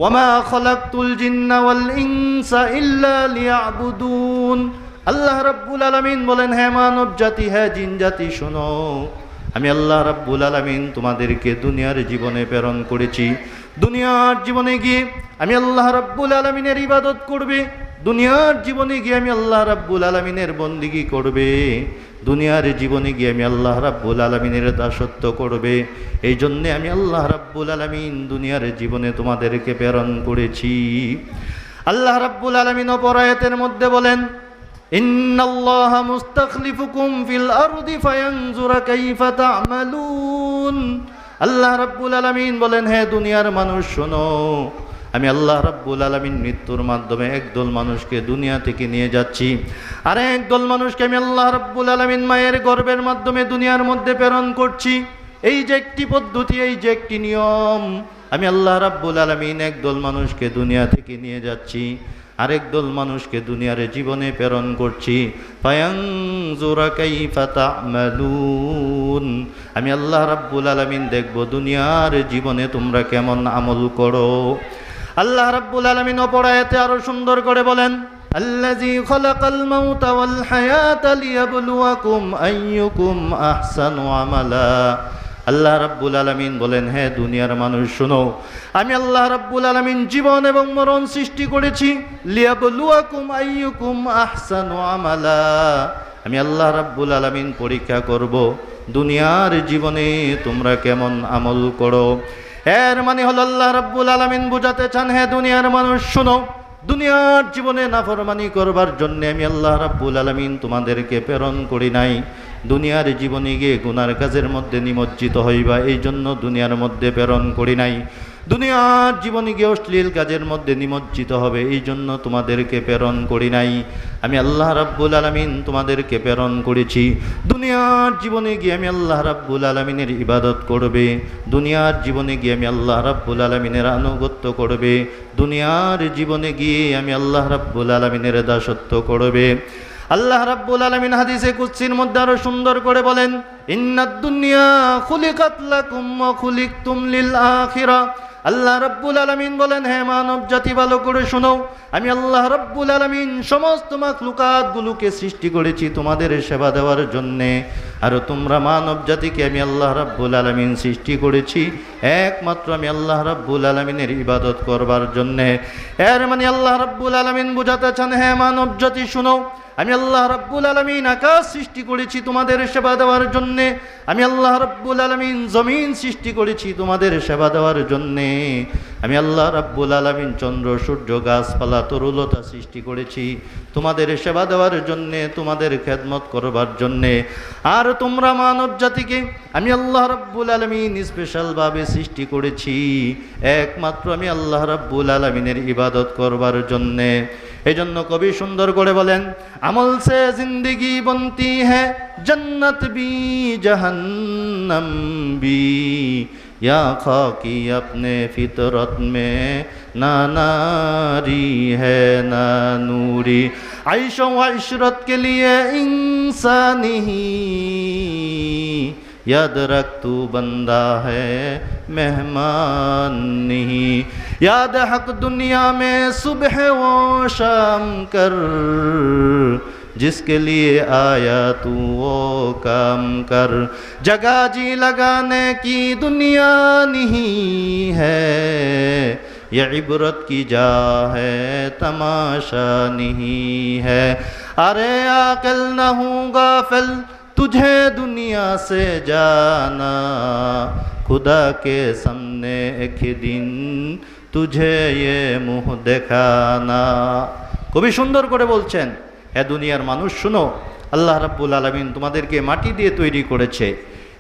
ওয়ামা খালাকতুল জিন্না ওয়াল ইনসা ইল্লা লিয়াবুদুন। আল্লাহ রাব্বুল আলামিন বলেন, হে মানব জাতি, হে জিন জাতি, শোনো, আমি আল্লাহ রাব্বুল আলামিন তোমাদেরকে দুনিয়ার জীবনে প্রেরণ করেছি। দুনিয়ার জীবনে গিয়ে আমি আল্লাহ রাব্বুল আলামিনের ইবাদত করবে, দুনিয়ার জীবনে গিয়ে আমি আল্লাহ রাব্বুল আলামিনের বন্দিগি করবে, দুনিয়ার জীবনে গিয়ে আমি আল্লাহ রাব্বুল আলামিনের দাসত্ব করবে। এই জন্যে আমি আল্লাহ রাব্বুল আলামিন দুনিয়ার জীবনে তোমাদেরকে প্রেরণ করেছি। আল্লাহ রাব্বুল আলামিন অপর আয়াতের মধ্যে বলেন, ইন্নাল্লাহা মুস্তাখলিফুকুম ফিল আরদি ফায়ানজুরা কাইফা তা'মালুন। আল্লাহ রাব্বুল আলামিন বলেন, হে দুনিয়ার মানুষ শোনো, আমি আল্লাহ রাব্বুল আলামিন মৃত্যুর মাধ্যমে একদল মানুষকে দুনিয়া থেকে নিয়ে যাচ্ছি, আর একদল মানুষকে আমি আল্লাহ রাব্বুল আলামিন মায়ের গর্ভের মাধ্যমে দুনিয়ার মধ্যে প্রেরণ করছি। এই যে একটি পদ্ধতি, এই যে একটি নিয়ম, আমি আল্লাহ রাব্বুল আলামিন একদল মানুষকে দুনিয়া থেকে নিয়ে যাচ্ছি, আরেক দল মানুষকে দুনিয়ার জীবনে প্রেরণ করছি। ফায়ানজুরা কাইফা তা'মালুন। আমি আল্লাহ রাব্বুল আলামিন দেখব দুনিয়ার জীবনে তোমরা কেমন আমল করো। আল্লাহ রাব্বুল আলামিন অপর আয়াতে আরো সুন্দর করে বলেন, আল্লাযী খালাকাল মাউতা ওয়াল হায়াতা লিয়াবলুয়াকুম আইয়ুকুম আহসানু আমালা। আল্লাহ রাব্বুল আলামিন বলেন, হে দুনিয়ার মানুষ শোনো, আমি আল্লাহ রাব্বুল আলামিন জীবন এবং মরণ সৃষ্টি করেছি, লিয়াবলুয়াকুম আইয়ুকুম আহসানু আমালা। আমি আল্লাহ রাব্বুল আলামিন পরীক্ষা করব দুনিয়ার জীবনে তোমরা কেমন আমল করো। এর মানে হলো আল্লাহ রাব্বুল আলামিন বুঝাতে চান, হে দুনিয়ার মানুষ শোনো, দুনিয়ার জীবনে নাফরমানি করবার জন্য আমি আল্লাহ রাব্বুল আলামিন তোমাদেরকে প্রেরণ করি নাই। দুনিয়ার জীবনে গিয়ে গুনার কাজের মধ্যে নিমজ্জিত হইবা, এই জন্য দুনিয়ার মধ্যে প্রেরণ করি নাই। দুনিয়ার জীবনে গিয়ে অশ্লীল কাজের মধ্যে নিমজ্জিত হবে, এই জন্য তোমাদেরকে প্রেরণ করি নাই। আমি আল্লাহ রাব্বুল আলামিন তোমাদেরকে প্রেরণ করেছি দুনিয়ার জীবনে গিয়ে আমি আল্লাহ রাব্বুল আলামিনের ইবাদত করবে, দুনিয়ার জীবনে গিয়ে আমি আল্লাহ রাব্বুল আলামিনের আনুগত্য করবে, দুনিয়ার জীবনে গিয়ে আমি আল্লাহ রাব্বুল আলামিনের দাসত্ব করবে। আল্লাহ রাব্বুল আলামিন হাদিসে কুদসির মধ্যে আরো সুন্দর করে বলেন, ইন্নাদ দুনিয়া খুলিকাত লাকুম ওয়া খুলিকতুম লিল আখিরাহ। আল্লাহ রাব্বুল আলামিন বলেন, হে মানব জাতি ভালো করে শোনো, আমি আল্লাহ রাব্বুল আলামিন সমস্ত মাখলুকাতগুলোকে সৃষ্টি করেছি তোমাদের সেবা দেওয়ার জন্যে, আর তোমরা মানব জাতিকে আমি আল্লাহ রাব্বুল আলামিন সৃষ্টি করেছি একমাত্র আমি আল্লাহ রাব্বুল আলামিনের ইবাদত করবার জন্যে। এর মানে আল্লাহ রাব্বুল আলামিন বুঝাতে চান, হে মানব জাতি শোনো, আমি আল্লাহ রাব্বুল আলামিন আকাশ সৃষ্টি করেছি তোমাদের সেবা দেওয়ার জন্যে, আমি আল্লাহ রাব্বুল আলামিন জমিন সৃষ্টি করেছি তোমাদের সেবা দেওয়ার জন্যে, আমি আল্লাহ রাব্বুল আলামিন চন্দ্র সূর্য গাছপালা তরুলতা সৃষ্টি করেছি তোমাদের সেবা দেওয়ার জন্যে, তোমাদের খেদমত করবার জন্যে। আর তোমরা মানব জাতিকে আমি আল্লাহ রাব্বুল আলামিন স্পেশালভাবে সৃষ্টি করেছি একমাত্র আমি আল্লাহ রাব্বুল আলামিনের ইবাদত করবার জন্যে। এই জন্য কবি সুন্দর করে বলেন, আমল সে জিন্দগি বনতি হ্যাঁ জন্নত বি জাহান্নাম বি, या खाकी अपने फितरत में ना नारी है ना नूरी, आयशो इशरत के लिए इंसानी याद रख तू बंदा है मेहमान नहीं, याद हक दुनिया में सुबह वो शाम कर, जिसके लिए आया तू वो काम कर, जगह जी लगाने की दुनिया नहीं है, ये इबरत की जा है तमाशा नहीं है, अरे आकल न हूँ गाफिल तुझे दुनिया से जाना, खुदा के सामने एक दिन तुझे ये मुँह दिखाना। কবি সুন্দর করে বলছেন, হে দুনিয়ার মানুষ শুনো, আল্লাহ রাব্বুল আলামিন তোমাদেরকে মাটি দিয়ে তৈরি করেছে।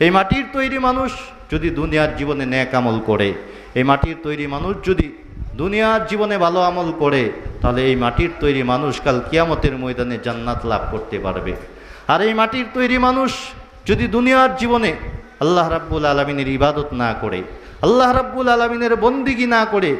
এই মাটির তৈরি মানুষ যদি দুনিয়ার জীবনে নেক আমল করে, এই মাটির তৈরি মানুষ যদি দুনিয়ার জীবনে ভালো আমল করে, তাহলে এই মাটির তৈরি মানুষ কাল কিয়ামতের ময়দানে জান্নাত লাভ করতে পারবে। আর এই মাটির তৈরি মানুষ যদি দুনিয়ার জীবনে আল্লাহ রাব্বুল আলামিনের ইবাদত না করে, আল্লাহ রাব্বুল আলামিনের বন্দিগি না করে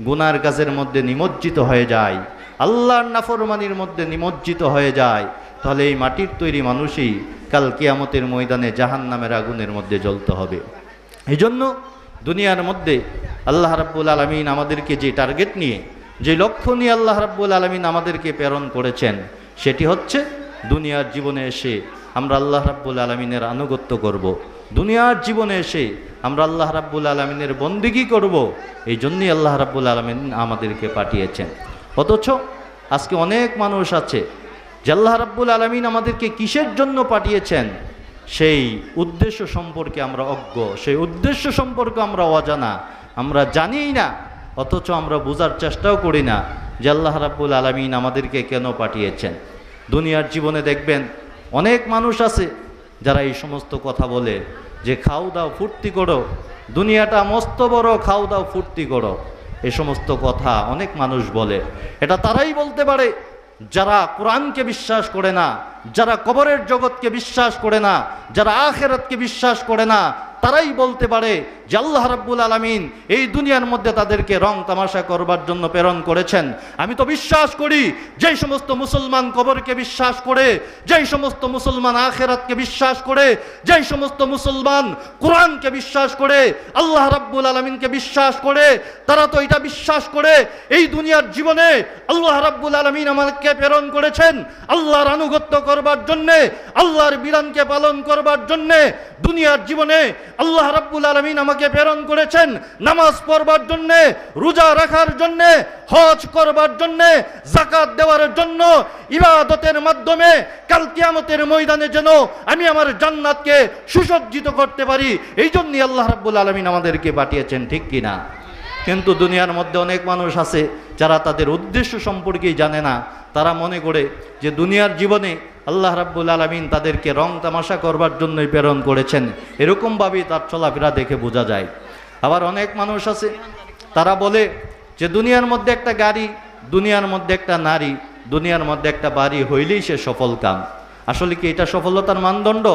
গুনার কাজের মধ্যে নিমজ্জিত হয়ে যায়, আল্লাহর নাফরমানির মধ্যে নিমজ্জিত হয়ে যায়, তাহলে এই মাটির তৈরি মানুষই কাল কিয়ামতের ময়দানে জাহান্নামের আগুনের মধ্যে জ্বলতে হবে। এই জন্য দুনিয়ার মধ্যে আল্লাহ রাব্বুল আলামিন আমাদেরকে যে টার্গেট নিয়ে, যে লক্ষ্য নিয়ে আল্লাহ রাব্বুল আলামিন আমাদেরকে প্রেরণ করেছেন, সেটি হচ্ছে দুনিয়ার জীবনে এসে আমরা আল্লাহ রাব্বুল আলামিনের আনুগত্য করব। দুনিয়ার জীবনে এসে আমরা আল্লাহ রাব্বুল আলামিনের বন্দেগী করব। এই জন্যই আল্লাহ রাব্বুল আলামিন আমাদেরকে পাঠিয়েছেন। অথচ আজকে অনেক মানুষ আছে যে আল্লাহ রাব্বুল আলামিন আমাদেরকে কিসের জন্য পাঠিয়েছেন সেই উদ্দেশ্য সম্পর্কে আমরা অজ্ঞ, সেই উদ্দেশ্য সম্পর্কে আমরা অজানা, আমরা জানিই না। অথচ আমরা বোঝার চেষ্টাও করি না যে আল্লাহ রাব্বুল আলামিন আমাদেরকে কেন পাঠিয়েছেন। দুনিয়ার জীবনে দেখবেন অনেক মানুষ আছে যারা এই সমস্ত কথা বলে যে খাও দাও ফুর্তি করো, দুনিয়াটা মস্ত বড়, খাও দাও ফুর্তি করো। এই সমস্ত কথা অনেক মানুষ বলে। এটা তারাই বলতে পারে যারা কোরআনকে বিশ্বাস করে না, যারা কবরের জগৎকে বিশ্বাস করে না, যারা আখিরাতকে বিশ্বাস করে না, তারাই বলতে পারে যে আল্লাহ রাব্বুল আলামিন এই দুনিয়ার মধ্যে তাদেরকে রং তামাশা করবার জন্য প্রেরণ করেছেন। আমি তো বিশ্বাস করি যেই সমস্ত মুসলমান কবরকে বিশ্বাস করে, যেই সমস্ত মুসলমান আখিরাতকে বিশ্বাস করে, যেই সমস্ত মুসলমান কোরআনকে বিশ্বাস করে, আল্লাহ রাব্বুল আলামিনকে বিশ্বাস করে, তারা তো এটা বিশ্বাস করে এই দুনিয়ার জীবনে আল্লাহ রাব্বুল আলামিন আমাকে প্রেরণ করেছেন আল্লাহর আনুগত্য করবার জন্যে, আল্লাহর বিধানকে পালন করবার জন্যে। দুনিয়ার জীবনে আল্লাহ রাব্বুল আলামিন আমাকে প্রেরণ করেছেন নামাজ পড়বার জন্যে, রোজা রাখার জন্যে, হজ করবার জন্যে, যাকাত দেওয়ার জন্য, ইবাদতের মাধ্যমে কাল কিয়ামতের ময়দানে যেন আমি আমার জান্নাতকে সুসজ্জিত করতে পারি। এই জন্যই আল্লাহ রাব্বুল আলামিন আমাদেরকে পাঠিয়েছেন, ঠিক কিনা? কিন্তু দুনিয়ার মধ্যে অনেক মানুষ আছে যারা তাদের উদ্দেশ্য সম্পর্কেই জানে না। তারা মনে করে যে দুনিয়ার জীবনে আল্লাহ রাব্বুল আলামিন তাদেরকে রং তামাশা করবার জন্যই প্রেরণ করেছেন, এরকমভাবেই তার চলাফেরা দেখে বোঝা যায়। আবার অনেক মানুষ আছে তারা বলে যে দুনিয়ার মধ্যে একটা গাড়ি, দুনিয়ার মধ্যে একটা নারী, দুনিয়ার মধ্যে একটা বাড়ি হইলেই সে সফল কাম। আসলে কি এটা সফলতার মানদণ্ড?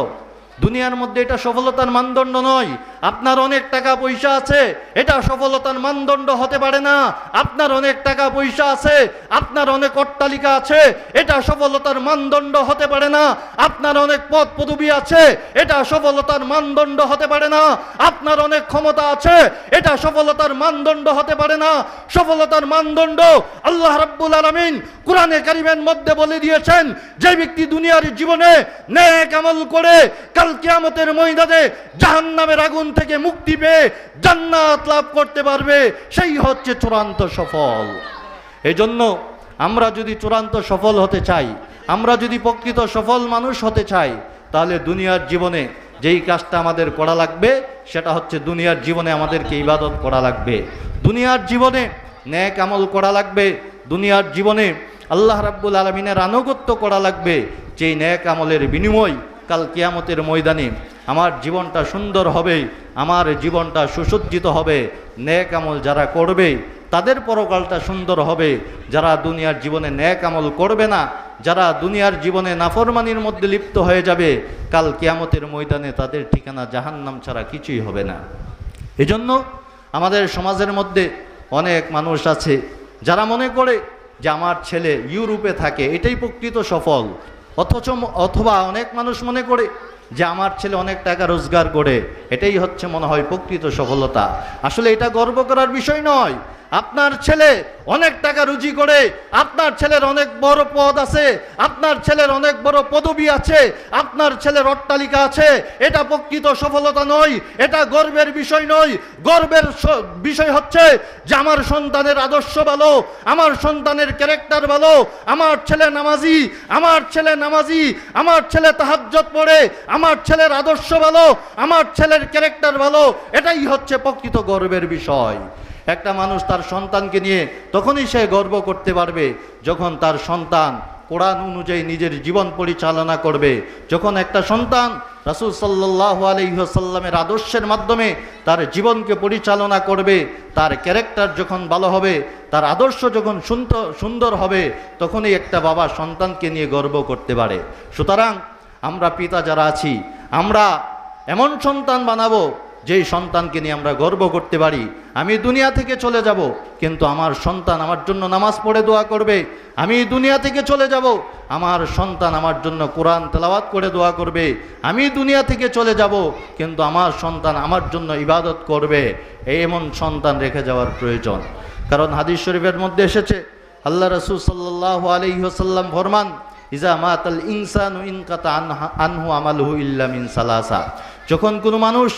দুনিয়ার মধ্যে এটা সফলতার মানদণ্ড নয়। আপনার অনেক টাকা পয়সা আছে, এটা সফলতার মানদণ্ড হতে পারে না। আপনার অনেক টাকা পয়সা আছে, আপনার অনেক অট্টালিকা আছে, এটা সফলতার মানদণ্ড হতে পারে না। আপনার অনেক পদ পদবি আছে, এটা সফলতার মানদণ্ড হতে পারে না। আপনার অনেক ক্ষমতা আছে, এটা সফলতার মানদণ্ড হতে পারে না। সফলতার মানদণ্ড আল্লাহ রাব্বুল আলামিন কোরআনে কারিমের মধ্যে বলে দিয়েছেন, যে ব্যক্তি দুনিয়ার জীবনে নেক আমল করে কাল কিয়ামতের ময়দানে জাহান্নামের আগুন থেকে মুক্তি পেয়ে জান্নাত লাভ করতে পারবে, সেই হচ্ছে চূড়ান্ত সফল। এজন্য আমরা যদি চূড়ান্ত সফল হতে চাই, আমরা যদি প্রকৃত সফল মানুষ হতে চাই, তাহলে দুনিয়ার জীবনে যেই কাজটা আমাদের করা লাগবে সেটা হচ্ছে দুনিয়ার জীবনে আমাদেরকে ইবাদত করা লাগবে, দুনিয়ার জীবনে নেক আমল করা লাগবে, দুনিয়ার জীবনে আল্লাহ রাব্বুল আলামিনের আনুগত্য করা লাগবে। যেই নেক আমলের বিনিময় কাল কিয়ামতের ময়দানে আমার জীবনটা সুন্দর হবে, আমার জীবনটা সুসজ্জিত হবে। নেক আমল যারা করবে তাদের পরকালটা সুন্দর হবে। যারা দুনিয়ার জীবনে নেক আমল করবে না, যারা দুনিয়ার জীবনে নাফরমানির মধ্যে লিপ্ত হয়ে যাবে, কাল কিয়ামতের ময়দানে তাদের ঠিকানা জাহান্নাম ছাড়া কিছুই হবে না। এজন্য আমাদের সমাজের মধ্যে অনেক মানুষ আছে যারা মনে করে যে আমার ছেলে ইউরোপে থাকে, এটাই প্রকৃত সফল। অথবা অনেক মানুষ মনে করে যে আমার ছেলে অনেক টাকা রোজগার করে, এটাই হচ্ছে মনে হয় প্রকৃত সফলতা। আসলে এটা গর্ব করার বিষয় নয়। আপনার ছেলে অনেক টাকা রুজি করে, আপনার ছেলের অনেক বড় পদ আছে, আপনার ছেলের অনেক বড় পদবি আছে, আপনার ছেলের অট্টালিকা আছে, এটা প্রকৃত সফলতা নয়, এটা গর্বের বিষয় নয়। গর্বের বিষয় হচ্ছে যে আমার সন্তানের আদর্শ ভালো, আমার সন্তানের ক্যারেক্টার ভালো, আমার ছেলে নামাজি, আমার ছেলে নামাজি, আমার ছেলে তাহাজ্জুদ পড়ে, আমার ছেলের আদর্শ ভালো, আমার ছেলের ক্যারেক্টার ভালো, এটাই হচ্ছে প্রকৃত গর্বের বিষয়। একটা মানুষ তার সন্তানকে নিয়ে তখনই সে গর্ব করতে পারবে যখন তার সন্তান কোরআন অনুযায়ী নিজের জীবন পরিচালনা করবে, যখন একটা সন্তান রাসূল সাল্লাল্লাহু আলাইহি ওয়াসাল্লামের আদর্শের মাধ্যমে তার জীবনকে পরিচালনা করবে, তার ক্যারেক্টার যখন ভালো হবে, তার আদর্শ যখন সুন্দর হবে, তখনই একটা বাবা সন্তানকে নিয়ে গর্ব করতে পারে। সুতরাং আমরা পিতা যারা আছি, আমরা এমন সন্তান বানাবো যেই সন্তানকে নিয়ে আমরা গর্ব করতে পারি। আমি দুনিয়া থেকে চলে যাব, কিন্তু আমার সন্তান আমার জন্য নামাজ পড়ে দোয়া করবে। আমি দুনিয়া থেকে চলে যাব, আমার সন্তান আমার জন্য কোরআন তেলাওয়াত করে দোয়া করবে। আমি দুনিয়া থেকে চলে যাব, কিন্তু আমার সন্তান আমার জন্য ইবাদত করবে। এমন সন্তান রেখে যাওয়ার প্রয়োজন। কারণ হাদিস শরীফের মধ্যে এসেছে, আল্লাহ রাসূল সাল্লাল্লাহু আলাইহি ওয়াসাল্লাম ফরমান, ইজা মাতাল ইনসানু ইনকাতা আনহু আমালুহু ইল্লা মিন সালাসা। যখন কোনো মানুষ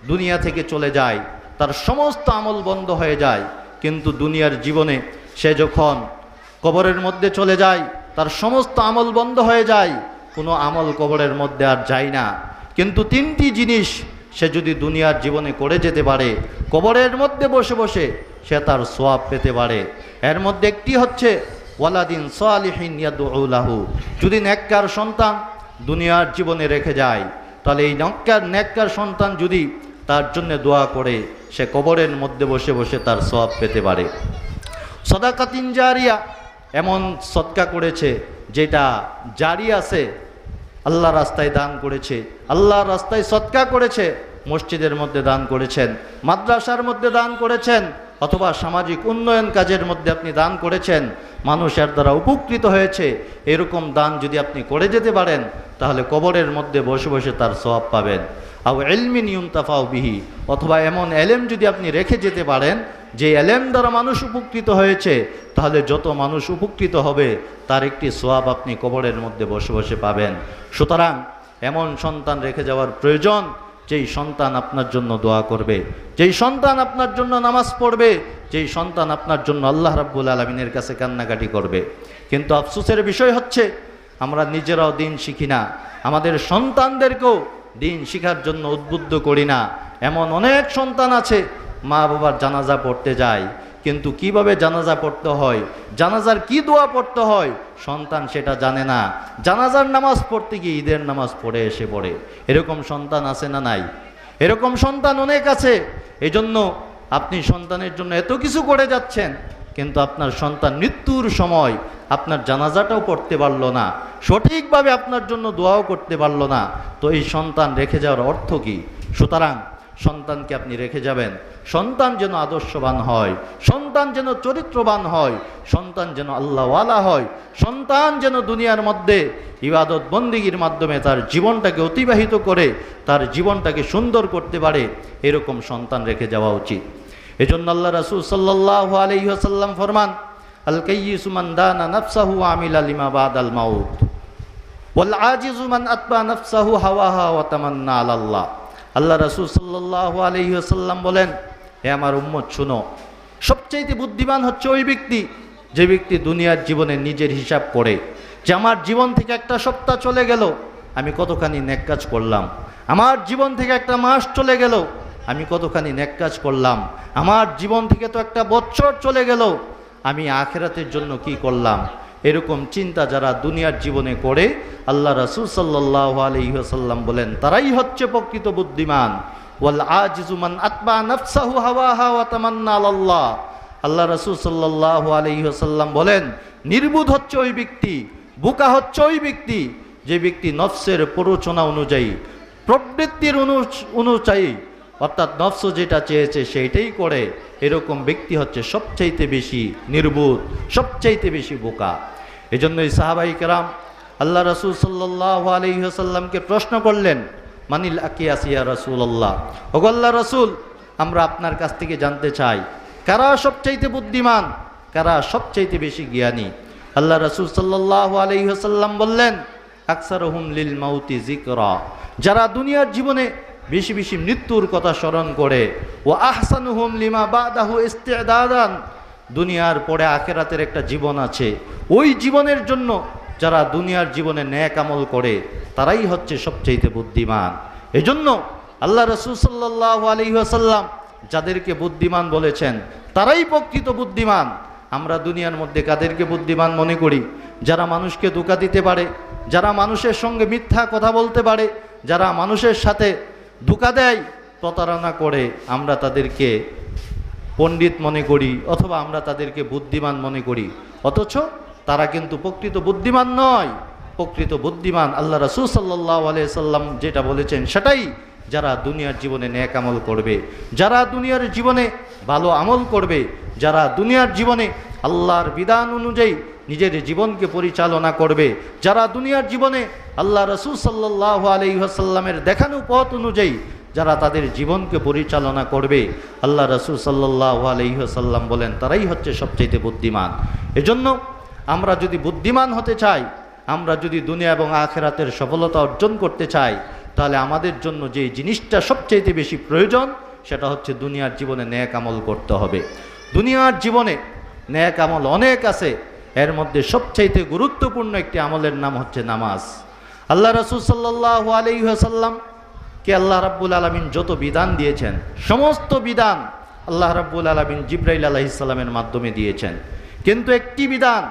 দুনিয়া থেকে চলে যায়, তার সমস্ত আমল বন্ধ হয়ে যায়। কিন্তু দুনিয়ার জীবনে সে যখন কবরের মধ্যে চলে যায়, তার সমস্ত আমল বন্ধ হয়ে যায়, কোনো আমল কবরের মধ্যে আর যায় না। কিন্তু তিনটি জিনিস সে যদি দুনিয়ার জীবনে করে যেতে পারে, কবরের মধ্যে বসে বসে সে তার সওয়াব পেতে পারে। এর মধ্যে একটি হচ্ছে ওয়ালাদিন সালিহিন ইয়াদউ লাহু। যদি নেককার সন্তান দুনিয়ার জীবনে রেখে যায়, তাহলে এই নেককার সন্তান যদি তার জন্য দোয়া করে, সে কবরের মধ্যে বসে বসে তার সওয়াব পেতে পারে। সাদাকাতিন জারিয়া, এমন সদকা করেছে যেটা জারি আছে, আল্লাহ রাস্তায় দান করেছে, আল্লাহর রাস্তায় সদকা করেছে, মসজিদের মধ্যে দান করেছেন, মাদ্রাসার মধ্যে দান করেছেন, অথবা সামাজিক উন্নয়ন কাজের মধ্যে আপনি দান করেছেন, মানুষের দ্বারা উপকৃত হয়েছে। এরকম দান যদি আপনি করে যেতে পারেন, তাহলে কবরের মধ্যে বসে বসে তার সওয়াব পাবেন। আও ইলমিন ইউনতাফাউ বিহি, অথবা এমন এলেম যদি আপনি রেখে যেতে পারেন যে এলেম দ্বারা মানুষ উপকৃত হয়েছে, তাহলে যত মানুষ উপকৃত হবে তার একটি সওয়াব আপনি কবরের মধ্যে বসে বসে পাবেন। সুতরাং এমন সন্তান রেখে যাওয়ার প্রয়োজন, যেই সন্তান আপনার জন্য দোয়া করবে, যেই সন্তান আপনার জন্য নামাজ পড়বে, যেই সন্তান আপনার জন্য আল্লাহ রাব্বুল আলামিনের কাছে কান্নাকাটি করবে। কিন্তু আফসোসের বিষয় হচ্ছে, আমরা নিজেরাও দিন শিখি না, আমাদের সন্তানদেরকেও দিন শিখার জন্য উদ্বুদ্ধ করি না। এমন অনেক সন্তান আছে, মা বাবার জানাজা পড়তে যায়, কিন্তু কিভাবে জানাজা পড়তে হয়, জানাজার কি দোয়া পড়তে হয়, সন্তান সেটা জানে না। জানাজার নামাজ পড়তে গিয়ে ঈদের নামাজ পড়ে এসে পড়ে। এরকম সন্তান আছে না নাই? এরকম সন্তান অনেক আছে। এজন্য আপনি সন্তানের জন্য এত কিছু করে যাচ্ছেন, কিন্তু আপনার সন্তান মৃত্যুর সময় আপনার জানাজাটাও পড়তে পারলো না, সঠিকভাবে আপনার জন্য দোয়াও করতে পারলো না। তো এই সন্তান রেখে যাওয়ার অর্থ কি? সুতরাং সন্তানকে আপনি রেখে যাবেন, সন্তান যেন আদর্শবান হয়, সন্তান যেন চরিত্রবান হয়, সন্তান যেন আল্লাহওয়ালা হয়, সন্তান যেন দুনিয়ার মধ্যে ইবাদত বন্দেগীর মাধ্যমে তার জীবনটাকে অতিবাহিত করে তার জীবনটাকে সুন্দর করতে পারে। এরকম সন্তান রেখে যাওয়া উচিত। এজন্য আল্লাহ রাসূল সাল্লাল্লাহু আলাইহি ওয়াসাল্লাম ফরমান, আল কাইয়িসু মান দানা নাফসাহু ওয়া আমিলা লিমা বাদাল মাউত ওয়াল আজিজু মান আতবা নাফসাহু হাওয়াহা ওয়া তামান্না আলাল্লাহ। আল্লাহ রাসূল সাল্লাল্লাহু আলাইহি ওয়াসাল্লাম বলেন, হে আমার উম্মত শুনো, সবচাইতে বুদ্ধিমান হচ্ছে ওই ব্যক্তি যে ব্যক্তি দুনিয়ার জীবনে নিজের হিসাব করে, যে আমার জীবন থেকে একটা সপ্তাহ চলে গেল, আমি কতখানি নেক কাজ করলাম। আমার জীবন থেকে একটা মাস চলে গেল, আমি কতখানি নেক কাজ করলাম। আমার জীবন থেকে তো একটা বছর চলে গেল, আমি আখিরাতের জন্য কি করলাম। এরকম চিন্তা যারা দুনিয়ার জীবনে করে, আল্লাহ রাসূল সাল্লাল্লাহু আলাইহি ওয়াসাল্লাম বলেন, তারাই হচ্ছে প্রকৃত বুদ্ধিমান। ওয়াল আজিজু মান আতবা নাফসাহু হাওয়াহা ওয়া তামান্না আলাল্লাহ। আল্লাহ রাসূল সাল্লাল্লাহু আলাইহি ওয়াসাল্লাম বলেন, নির্বুধ হচ্ছে ওই ব্যক্তি, বোকা হচ্ছে ওই ব্যক্তি যে ব্যক্তি নফসের প্ররোচনা অনুযায়ী, প্রবৃত্তির অনুযায়ী, অর্থাৎ নফস যেটা চেয়েছে সেইটাই করে। এরকম ব্যক্তি হচ্ছে সবচাইতে বেশি নির্বুধ, সবচাইতে বেশি বোকা। এজন্যই সাহাবাই কেরাম আল্লাহ রাসূল সাল্লাল্লাহু আলাইহি ওয়াসাল্লামকে প্রশ্ন করলেন, মানিল আকিয়াস ইয়া রাসূলুল্লাহ, ওগো আল্লাহর রাসূল, আমরা আপনার কাছ থেকে জানতে চাই, কারা সবচাইতে বুদ্ধিমান, কারা সবচাইতে বেশি জ্ঞানী। আল্লাহ রাসূল সাল্লাল্লাহু আলাইহি ওয়াসাল্লাম বললেন, আকসারুহুম লিল মাউতি যিকরা, যারা দুনিয়ার জীবনে বেশি বেশি মৃত্যুর কথা স্মরণ করে, ও আহসানুহুম লিমা বাদাহু ইস্তিদাদান, দুনিয়ার পরে আখিরাতের একটা জীবন আছে, ওই জীবনের জন্য যারা দুনিয়ার জীবনে নেক আমল করে তারাই হচ্ছে সবচেয়ে বুদ্ধিমান। এজন্য আল্লাহ রাসূল সাল্লাল্লাহু আলাইহি ওয়াসাল্লাম যাদেরকে বুদ্ধিমান বলেছেন তারাই প্রকৃত বুদ্ধিমান। আমরা দুনিয়ার মধ্যে কাদেরকে বুদ্ধিমান মনে করি? যারা মানুষকে ধোঁকা দিতে পারে, যারা মানুষের সঙ্গে মিথ্যা কথা বলতে পারে, যারা মানুষের সাথে ধোঁকা দেয়, প্রতারণা করে, আমরা তাদেরকে পণ্ডিত মনে করি অথবা আমরা তাদেরকে বুদ্ধিমান মনে করি। অথচ তারা কিন্তু প্রকৃত বুদ্ধিমান নয়। প্রকৃত বুদ্ধিমান আল্লাহ রাসূল সাল্লাল্লাহু আলাইহি সাল্লাম যেটা বলেছেন সেটাই, যারা দুনিয়ার জীবনে নেক আমল করবে, যারা দুনিয়ার জীবনে ভালো আমল করবে, যারা দুনিয়ার জীবনে আল্লাহর বিধান অনুযায়ী নিজের জীবনকে পরিচালনা করবে, যারা দুনিয়ার জীবনে আল্লাহ রাসূল সাল্লাল্লাহু আলাইহি ওয়াসাল্লামের দেখানো পথ অনুযায়ী যারা তাদের জীবনকে পরিচালনা করবে, আল্লাহ রাসূল সাল্লাল্লাহু আলাইহি ওয়াসাল্লাম বলেন তারাই হচ্ছে সবচেয়ে বুদ্ধিমান। এজন্য আমরা যদি বুদ্ধিমান হতে চাই, আমরা যদি দুনিয়া এবং আখিরাতের সফলতা অর্জন করতে চাই, তাহলে আমাদের জন্য যে জিনিসটা সবচেয়ে বেশি প্রয়োজন সেটা হচ্ছে দুনিয়ার জীবনে নেক আমল করতে হবে। দুনিয়ার জীবনে নেক আমল অনেক আছে, এর মধ্যে সবচেয়ে গুরুত্বপূর্ণ একটি আমলের নাম হচ্ছে নামাজ। আল্লাহ রাসূল সাল্লাল্লাহু আলাইহি ওয়াসাল্লাম কে আল্লাহ রাব্বুল আলামিন যত বিধান দিয়েছেন, সমস্ত বিধান আল্লাহ রাব্বুল আলামিন জিবরাইল আলাইহিস সালামের মাধ্যমে দিয়েছেন। কিন্তু একটি বিধান,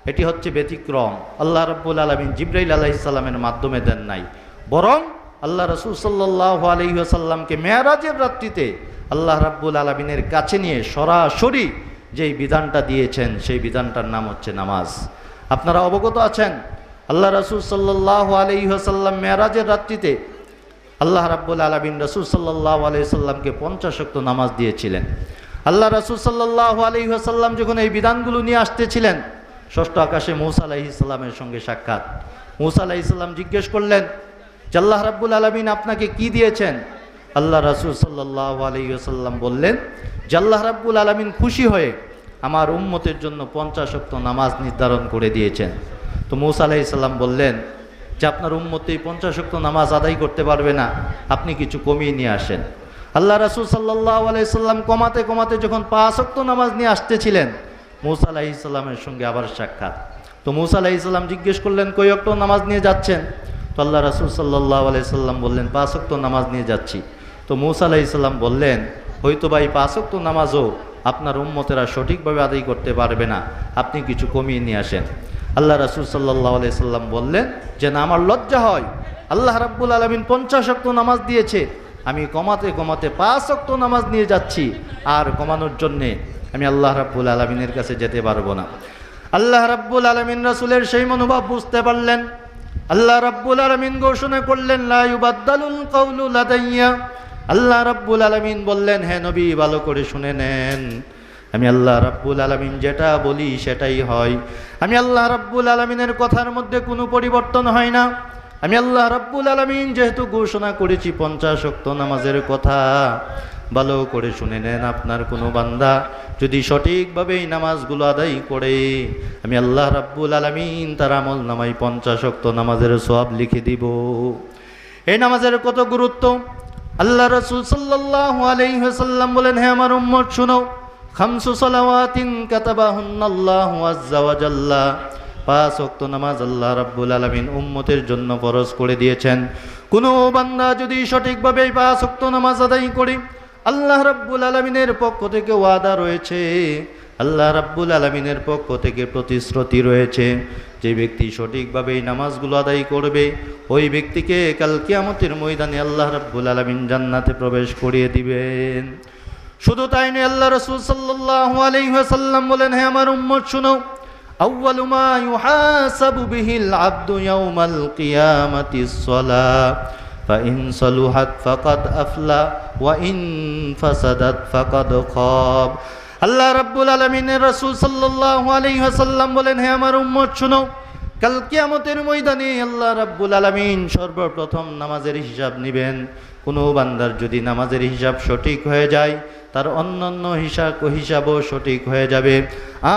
এটি হচ্ছে ব্যতিক্রম, আল্লাহ রাব্বুল আলামিন জিবরাইল আলাইহিস সালামের মাধ্যমে দেন নাই, বরং আল্লাহ রাসূল সাল্লাল্লাহু আলাইহি ওয়াসাল্লামকে মেরাজের রাত্রিতে আল্লাহ রাব্বুল আলামিনের কাছে নিয়ে সরাসরি যেই বিধানটা দিয়েছেন সেই বিধানটার নাম হচ্ছে নামাজ। আপনারা অবগত আছেন, আল্লাহ রাসূল সাল্লাল্লাহু আলাইহি ওয়াসাল্লাম মেরাজের রাত্রিতে আল্লাহ রাব্বুল আলামিন রাসূল সাল্লাল্লাহু আলাইহি ওয়াসাল্লামকে 50 ওয়াক্ত নামাজ দিয়েছিলেন। আল্লাহ রাসূল সাল্লাল্লাহু আলাইহি ওয়াসাল্লাম যখন এই বিধানগুলো নিয়ে আসতেছিলেন, ষষ্ঠ আকাশে মূসা আলাইহিস সালামের সঙ্গে সাক্ষাৎ। মূসা আলাইহিস সালাম জিজ্ঞেস করলেন যে আল্লাহ রাব্বুল আলামিন আপনাকে কি দিয়েছেন? আল্লাহ রাসূল সাল্লাল্লাহু আলাইহি ওয়াসাল্লাম বললেন যে আল্লাহ রাব্বুল আলামিন খুশি হয়ে আমার উম্মতের জন্য 50 ওয়াক্ত নামাজ নির্ধারণ করে দিয়েছেন। তো মূসা আলাইহিস সালাম বললেন যে আপনার উম্মত এই 50 ওয়াক্ত নামাজ আদায় করতে পারবে না, আপনি কিছু কমিয়ে নিয়ে আসেন। আল্লাহ রাসূল সাল্লাল্লাহু আলাইহি সাল্লাম কমাতে কমাতে যখন 5 ওয়াক্ত নামাজ নিয়ে আসতেছিলেন, মূসা আলাইহিস সালামের সঙ্গে আবার সাক্ষাৎ। তো মূসা আলাইহিস সালাম জিজ্ঞেস করলেন কয় ওয়াক্ত নামাজ নিয়ে যাচ্ছেন? তো আল্লাহ রাসূল সাল্লাল্লাহু আলাইহি সাল্লাম বললেন 5 ওয়াক্ত নামাজ নিয়ে যাচ্ছি। তো মূসা আলাইহিস সালাম বললেন হয়তো ভাই 5 ওয়াক্ত নামাজও আপনার উম্মতেরা সঠিকভাবে আদায় করতে পারবে না, আপনি কিছু কমিয়ে নিয়ে আসেন। আল্লাহ রাসূল সাল্লাল্লাহু আলাইহি সাল্লাম বললেন যে না, আমার লজ্জা হয়, আল্লাহ রাব্বুল আলামিন 50 ওয়াক্ত নামাজ দিয়েছে, আমি কমাতে কমাতে 5 ওয়াক্ত নামাজ নিয়ে যাচ্ছি, আর কমানোর জন্যে আমি আল্লাহ রাব্বুল আলামিনের কাছে যেতে পারবো না। আল্লাহ রাব্বুল আলামিন রাসূলের সেই মনোভাব বুঝতে পারলেন। আল্লাহ রাব্বুল আলামিন ঘোষণা করলেন লা ইউবাদদালুল কাউলু লাদাইয়া। আল্লাহ রাব্বুল আলামিন বললেন হে নবী ভালো করে শুনে নেন, আমি আল্লাহ রাব্বুল আলামিন যেটা বলি সেটাই হয়। আমি আল্লাহ রাব্বুল আলামিনের কথার মধ্যে কোনো পরিবর্তন হয় না। আমি আল্লাহ রাব্বুল আলামিন যেহেতু ঘোষণা করেছি 50 ওয়াক্ত নামাজের কথা, ভালো করে শুনে নেন, আপনার কোনো বান্দা যদি সঠিকভাবে এই নামাজগুলো আদায় করে, আমি আল্লাহ রাব্বুল আলামিন তার আমল নামায় 50 ওয়াক্ত নামাজের সওয়াব লিখে দিব। এই নামাজের কত গুরুত্ব আল্লাহ রাসূল সাল্লাল্লাহু আলাইহি ওয়াসাল্লাম বলেন হে আমার উম্মত শুনো, খামসু সালাওয়াতিন কাতাবাহুন্নাল্লাহু আযজা ওয়া জাল্লা। 5 ওয়াক্ত নামাজ আল্লাহ রাব্বুল আলামিন উম্মতের জন্য ফরজ করে দিয়েছেন। কোনো বান্দা যদি সঠিকভাবে 5 ওয়াক্ত নামাজ আদায় করে, আল্লাহ রাব্বুল আলামিনের পক্ষ থেকে ওয়াদা রয়েছে, আল্লাহ রাব্বুল আলামিনের পক্ষ থেকে প্রতিশ্রুতি রয়েছে, যে ব্যক্তি সঠিকভাবে এই নামাজগুলো আদায় করবে ওই ব্যক্তিকে কাল কিয়ামতের ময়দানে আল্লাহ রাব্বুল আলামিন জান্নাতে প্রবেশ করিয়ে দিবেন। শুধু তাই নয়, আল্লাহ রাসূল সাল্লাল্লাহু আলাইহি ওয়াসাল্লাম বলেন হে আমার উম্মত শুনো, আউয়ালু মা ইউহাসাবু বিহিল আবদু ইয়াউমাল কিয়ামাতিস সালাহ ফাইন সালুহাত ফাকাদ আফলা ওয়া ইন ফাসাদাত ফাকাদ খাব। আল্লাহ রাব্বুল আলামিনের রাসূল সাল্লাল্লাহু আলাইহি ওয়াসাল্লাম বলেন হে আমার উম্মত শুনো, কাল কিয়ামতের ময়দানে আল্লাহ রাব্বুল আলামিন সর্বপ্রথম নামাজের হিসাব নেবেন। কোনো বান্দার যদি নামাজের হিসাব সঠিক হয়ে যায়, তার অন্যান্য হিসাবও সঠিক হয়ে যাবে।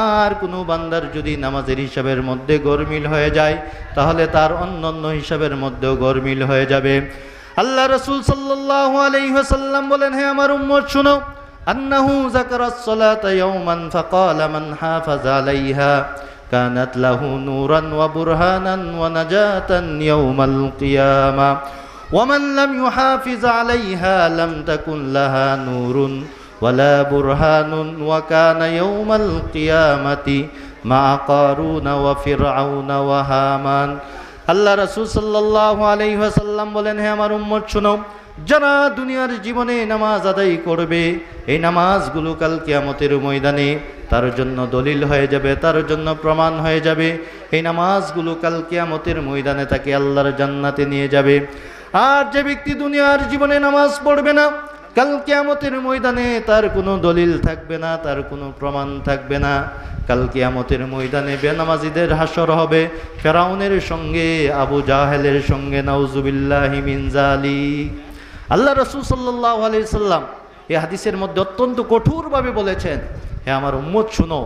আর কোনো বান্দার যদি নামাজের হিসাবের মধ্যে গরমিল হয়ে যায়, তাহলে তার অন্যান্য হিসাবের মধ্যেও গরমিল হয়ে যাবে। আল্লাহ রাসূল সাল্লাল্লাহু আলাইহি ওয়াসাল্লাম বলেন হে আমার উম্মত শুনো, আন্নাহু যাকারাস সালাতা ইয়াওমান ফাকালা মান হাফাযা আলাইহা কানাত লাহু নূরান ওয়া বুরহানান ওয়া নাজাতান ইয়াওমাল কিয়ামা ওয়া মান লাম ইউহাফিজ আলাইহা লাম তাকুন লাহা নূরুন ওয়ালা বুরহানুন ওয়া কানা ইয়াওমাল কিয়ামাতি মা কারুনা ওয়া ফিরআউনা ওয়া হামান। আল্লাহ রাসূল সাল্লাল্লাহু আলাইহি ওয়াসাল্লাম বলেন হে আমার উম্মত শুনো, যারা দুনিয়ার জীবনে নামাজ আদায় করবে, এই নামাজগুলো কাল কিয়ামতের ময়দানে তার জন্য দলিল হয়ে যাবে, তার জন্য প্রমাণ হয়ে যাবে। এই নামাজগুলো কাল কিয়ামতের ময়দানে তাকে আল্লাহর জান্নাতে নিয়ে যাবে। আর যে ব্যক্তি দুনিয়ার জীবনে নামাজ পড়বে না, কাল কিয়ামতের ময়দানে তার কোনো দলিল থাকবে না, তার কোনো প্রমাণ থাকবে না। কাল কিয়ামতের ময়দানে বেনামাজিদের হাসর হবে ফেরাউনের সঙ্গে, আবু জাহেলের সঙ্গে, নাউজুবিল্লাহি মিন যালিক। আল্লাহ রাসূল সাল্লাল্লাহু আলাইহি সাল্লাম এই হাদিসের মধ্যে অত্যন্ত কঠোরভাবে বলেছেন, হে আমার উম্মত শুনো,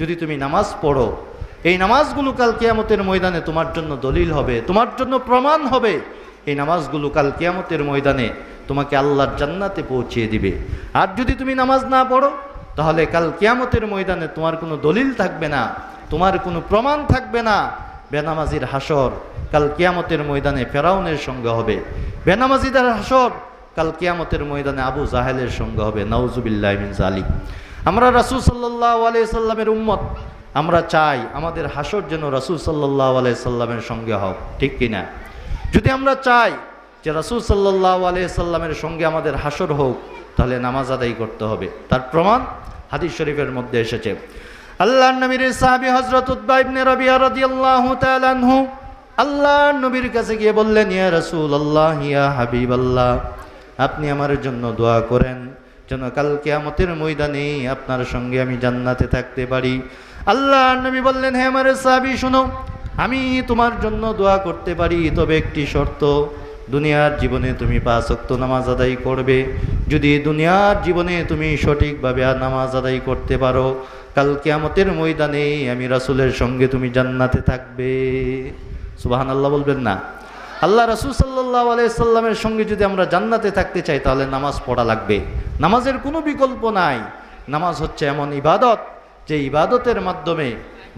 যদি তুমি নামাজ পড়ো, এই নামাজগুলো কাল কিয়ামতের ময়দানে তোমার জন্য দলিল হবে, তোমার জন্য প্রমাণ হবে। এই নামাজগুলো কাল কিয়ামতের ময়দানে তোমাকে আল্লাহর জান্নাতে পৌঁছিয়ে দিবে। আর যদি তুমি নামাজ না পড়ো, তাহলে কাল কিয়ামতের ময়দানে তোমার কোনো দলিল থাকবে না, তোমার কোনো প্রমাণ থাকবে না। বেনামাজির হাসর কাল কিয়ামতের ময়দানে ফেরাউনের সঙ্গে হবে, বেনামাজিদের হাসর কাল কিয়ামতের ময়দানে আবু জাহেলের সঙ্গে হবে, নাউজুবিল্লাহি মিন যালিক। আমরা রাসূল সাল্লাল্লাহু আলাইহি সাল্লামের উম্মত, আমরা চাই আমাদের হাসর যেন রাসূল সাল্লাল্লাহু আলাইহি সাল্লামের সঙ্গে হোক, ঠিক কিনা? যদি আমরা চাই যে রাসূল সাল্লাল্লাহু আলাইহি সাল্লামের সঙ্গে আমাদের হাসর হোক, তাহলে নামাজ আদায় করতে হবে। তার প্রমাণ হাদিস শরীফের মধ্যে এসেছে। আল্লাহর নবীর সাহাবী হযরত উতবা ইবনে রাবিয়া রাদিয়াল্লাহু তাআলা আনহু আল্লাহর নবীর কাছে গিয়ে বললেন, ইয়া রাসূলুল্লাহ, ইয়া হাবিবাল্লাহ, আপনি আমার জন্য দোয়া করেন যেন কাল কিয়ামতের ময়দানে আপনার সঙ্গে আমি জান্নাতে থাকতে পারি। আল্লাহর নবী বললেন, হে আমার সাহাবী শোনো, আমি তোমার জন্য দোয়া করতে পারি, তবে একটি শর্ত, দুনিয়ার জীবনে তুমি 5 ওয়াক্ত নামাজ আদায় করবে। যদি দুনিয়ার জীবনে তুমি সঠিকভাবে নামাজ আদায় করতে পারো, কাল কিয়ামতের ময়দানে আমি রাসূলের সঙ্গে তুমি জান্নাতে থাকবে। সুবহানাল্লাহ বলবেন না? আল্লাহ রাসূল সাল্লাল্লাহু আলাইহি সাল্লামের সঙ্গে যদি আমরা জান্নাতে থাকতে চাই, তাহলে নামাজ পড়া লাগবে। নামাজের কোনো বিকল্প নাই। নামাজ হচ্ছে এমন ইবাদত, যে ইবাদতের মাধ্যমে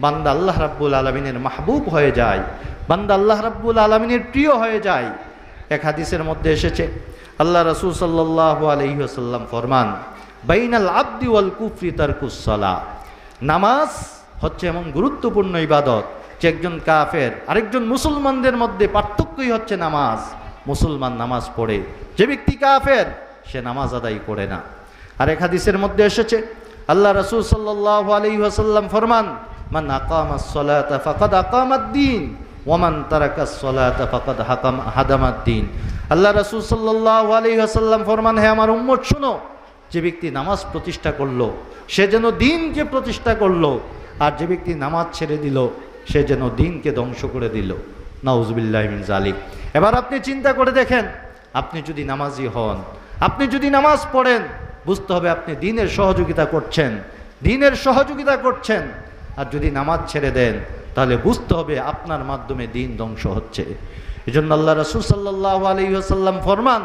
বান্দা আল্লাহ রাব্বুল আলামিনের মাহবুব হয়ে যায়, বান্দা আল্লাহ রাব্বুল আলামিনের প্রিয় হয়ে যায়। এক হাদিসের মধ্যে এসেছে, আল্লাহ রাসূল সাল্লাল্লাহু আলাইহি ওয়াসাল্লাম ফরমান, বাইনাল আবদি ওয়াল কুফরি তারকুস সালাহ। নামাজ হচ্ছে এমন গুরুত্বপূর্ণ ইবাদত যে একজন কাফের আরেকজন মুসলমানদের মধ্যে পার্থক্যই হচ্ছে নামাজ। মুসলমান নামাজ পড়ে, যে ব্যক্তি কাফের সে নামাজ আদায় করে না। আর এক হাদিসের মধ্যে এসেছে, আল্লাহ রাসূল সাল্লাল্লাহু আলাইহি ওয়াসাল্লাম ফরমান, মান আকামাস সালাতা ফাকাদ আকামাদ-দ্বীন ওয়া মান তারাকাস সালাতা ফাকাদ হাদামাদ-দ্বীন। আল্লাহ রাসূল সাল্লাল্লাহু আলাইহি ওয়াসাল্লাম ফরমান, হে আমার উম্মত শুনো, যে ব্যক্তি নামাজ প্রতিষ্ঠা করলো সে যেন দ্বীনকে প্রতিষ্ঠা করলো, আর যে ব্যক্তি নামাজ ছেড়ে দিল সে যেন দ্বীনকে ধ্বংস করে দিল। নাউজুবিল্লাহি মিন যালিক। এবার আপনি চিন্তা করে দেখেন, আপনি যদি নামাজি হন, আপনি যদি নামাজ পড়েন, বুঝতে হবে আপনি দ্বীনের সহযোগিতা করছেন, দ্বীনের সহযোগিতা করছেন। আর যদি নামাজ ছেড়ে দেন, তাহলে বুঝতে হবে আপনার মাধ্যমে দ্বীন ধ্বংস হচ্ছে। এজন্য আল্লাহ রাসূল সাল্লাল্লাহু আলাইহি ওয়াসাল্লাম ফরমান,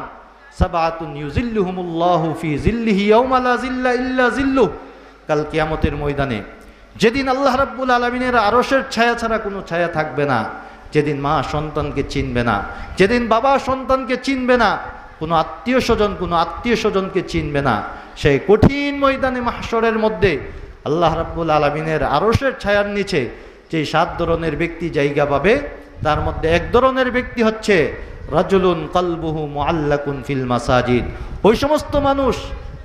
সাবআতুন ইউজিল্লুহুমুল্লাহু ফি জিল্লিহি ইয়াওমা লা জিল্লা ইল্লা জিল্লুহ। কাল কিয়ামতের ময়দানে যেদিন আল্লাহ রাব্বুল আলামিনের আরশের ছায়া ছাড়া কোনো ছায়া থাকবে না, যেদিন মা সন্তানকে চিনবে না, যেদিন বাবা সন্তানকে চিনবে না, কোনো আত্মীয় স্বজনকে চিনবে না, সেই কঠিন ময়দানে মাহশরের মধ্যে আল্লাহ রাব্বুল আলামিনের আরশের ছায়ার নিচে যে 7 ধরনের ব্যক্তি জায়গা পাবে, তার মধ্যে এক ধরনের ব্যক্তি হচ্ছে রাজুলুন কলবুহু মুআল্লাকুন ফিল মাসাজিদ। ওই সমস্ত মানুষ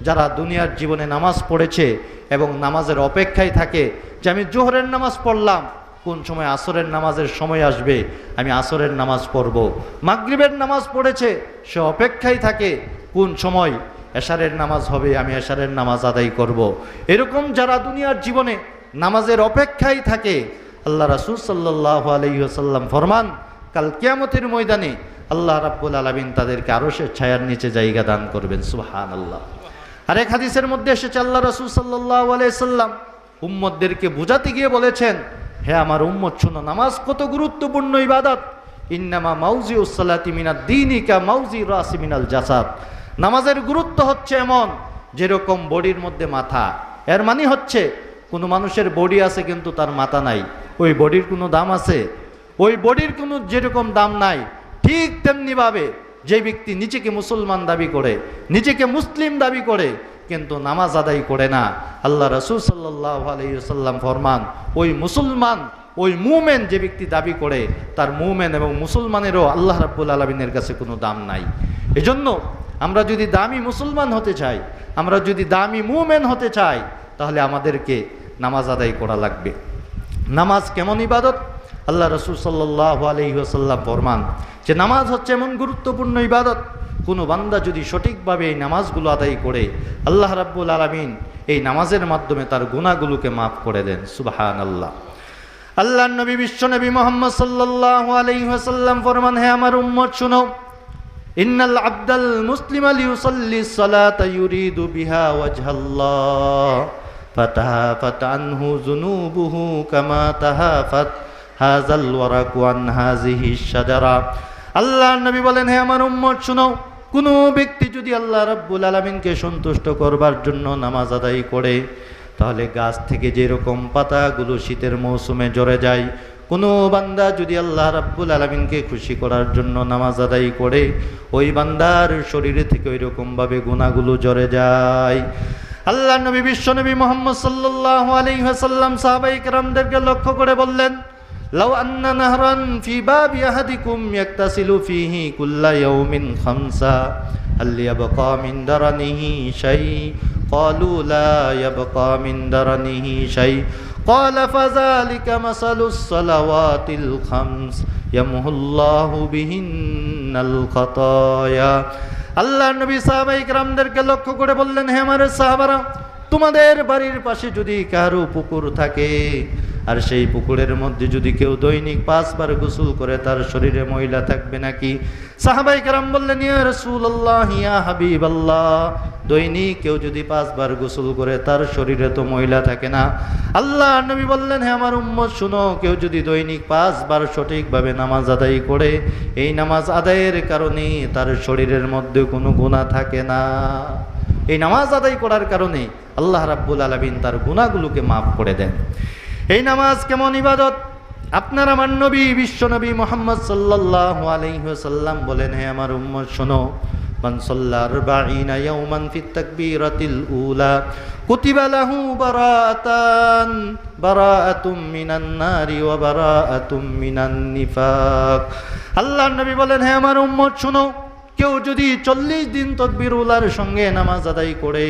যারা দুনিয়ার জীবনে নামাজ পড়েছে এবং নামাজের অপেক্ষায় থাকে যে আমি জোহরের নামাজ পড়লাম, কোন সময় আসরের নামাজের সময় আসবে, আমি আসরের নামাজ পড়ব। মাগরিবের নামাজ পড়েছে, সে অপেক্ষায় থাকে কোন সময় এশারের নামাজ হবে, আমি এশারের নামাজ আদায় করব। এরকম যারা দুনিয়ার জীবনে নামাজের অপেক্ষায় থাকে, আল্লাহ রাসূল সাল্লাল্লাহু আলাইহি ওয়াসাল্লাম ফরমান, কাল কিয়ামতের ময়দানে আল্লাহ রাব্বুল আলামিন তাদেরকে আরশের ছায়ার নিচে জায়গা দান করবেন। সুবহানাল্লাহ। আর এক হাদিসের মধ্যে এসেছে, আল্লাহ রাসূল সাল্লাল্লাহু আলাইহি সাল্লাম উম্মতদেরকে বুঝাতে গিয়ে বলেছেন, হে আমার উম্মত শোনো, নামাজ কত গুরুত্বপূর্ণ ইবাদত। ইন্নামা মাউজিউস সালাতি মিনাদ-দীনি কা মাউজি রাসি মিনাল জাসাদ। নামাজের গুরুত্ব হচ্ছে এমন যেরকম বডির মধ্যে মাথা। এর মানে হচ্ছে কোনো মানুষের বডি আছে কিন্তু তার মাথা নাই, ওই বডির কোনো দাম আছে? ওই বডির কোনো যেরকম দাম নাই, ঠিক তেমনিভাবে যে ব্যক্তি নিজেকে মুসলমান দাবি করে, নিজেকে মুসলিম দাবি করে, কিন্তু নামাজ আদায় করে না, আল্লাহ রাসূল সাল্লাল্লাহু আলাইহি ওয়াসাল্লাম ফরমান, ওই মুসলমান, ওই মুমেন যে ব্যক্তি দাবি করে, তার মুমেন এবং মুসলমানেরও আল্লাহ রাব্বুল আলামিনের কাছে কোনো দাম নাই। এজন্য আমরা যদি দামি মুসলমান হতে চাই, আমরা যদি দামি মুমেন হতে চাই, তাহলে আমাদেরকে নামাজ আদায় করা লাগবে। নামাজ কেমন ইবাদত? আল্লাহ রাসূল সাল্লাল্লাহু আলাইহি ওয়াসাল্লাম ফরমান যে নামাজ হচ্ছে এমন গুরুত্বপূর্ণ ইবাদত, কোনো বান্দা যদি সঠিকভাবে এই নামাজগুলো আদায় করে আল্লাহ রাব্বুল আলামিন এই নামাজের মাধ্যমে তার গুনাহগুলোকে মাফ করে দেন। সুবহানাল্লাহ। আল্লাহর নবী বিশ্বনবী মুহাম্মদ সাল্লাল্লাহু আলাইহি ওয়াসাল্লাম ফরমান, হে আমার উম্মত শুনো, ইন্নাল আবদাল মুসলিমা লিউসাল্লি সালাতা ইউরিদু বিহা ওয়াজহাল্লাহ ফাতাহাফাত আনহু যুনুবুহু কামা তাহাফাত হাযাল ওয়ারাকু আন হাযিহি শাজারা। আল্লাহর নবী বলেন, হে আমার উম্মত শুনো, কোনো ব্যক্তি যদি আল্লাহ রাব্বুল আলামিনকে সন্তুষ্ট করবার জন্য নামাজ আদায় করে, তাহলে গাছ থেকে যেরকম পাতাগুলো শীতের মৌসুমে ঝরে যায়, কোনো বান্দা যদি আল্লাহ রাব্বুল আলামিনকে খুশি করার জন্য নামাজ আদায় করে, ওই বান্দার শরীরে থেকে ওই রকমভাবে গুনাহগুলো ঝরে যায়। আল্লাহ নবী বিশ্বনবী মুহাম্মদ সাল্লাল্লাহু আলাইহি ওয়াসাল্লাম সাহাবায়ে কেরামদেরকে লক্ষ্য করে বললেন, লাউ আন্না নাহরান ফি বাবি আহাদিকুম ইয়াক্তাসিলু ফিহি কুল্লা ইয়াউমিন খামসা হাল ইয়াবকা মিন দারানিহি শাই ক্বালু লা ইয়াবকা মিন দারানিহি শাই ক্বালা ফাযালিকা মাসালুস সালাওয়াতিল খামস ইয়ামহুল্লাহু বিহিন্নাল খাতায়া। আল্লাহর নবী সাহাবায়ে কেরামদেরকে লক্ষ্য করে বললেন, হে আমার সাহাবারা, তোমাদের বাড়ির পাশে যদি কারো পুকুর থাকে আর সেই পুকুরের মধ্যে যদি কেউ দৈনিক 5 বার গোসল করে, তার শরীরে ময়লা থাকবে নাকি? সাহাবায়ে কেরাম বললেন, ইয়া রাসূলুল্লাহ, ইয়া হাবিবাল্লাহ, দৈনিক কেউ যদি 5 বার গোসল করে তার শরীরে তো ময়লা থাকে না। আল্লাহর নবী বললেন, হে আমার উম্মত শুনো, কেউ যদি দৈনিক 5 বার সঠিকভাবে নামাজ আদায় করে, এই নামাজ আদায়ের কারণে তার শরীরের মধ্যে কোনো গুনাহ থাকে না। এই নামাজ আদায় করার কারণে আল্লাহ রাব্বুল আলামিন তার গুনাহগুলোকে মাফ করে দেন। এই নামাজ কেমন ইবাদত? আপনার আমার নবী বিশ্বনবী মুহাম্মদ সাল্লাল্লাহু আলাইহি ওয়াসাল্লাম বলেন, হে আমার উম্মত শোনো, মান সাল্লা 40 ইয়াওমান ফিত তাকবীরাতিল উলা কুতিবা লাহু বারাআতুম মিনান নারি ওয়া বারাআতুম মিনান নিফাক। আল্লাহর নবী বলেন, হে আমার উম্মত শোনো, কেউ যদি 40 দিন তাকবীরুলার সঙ্গে নামাজ আদায় করে,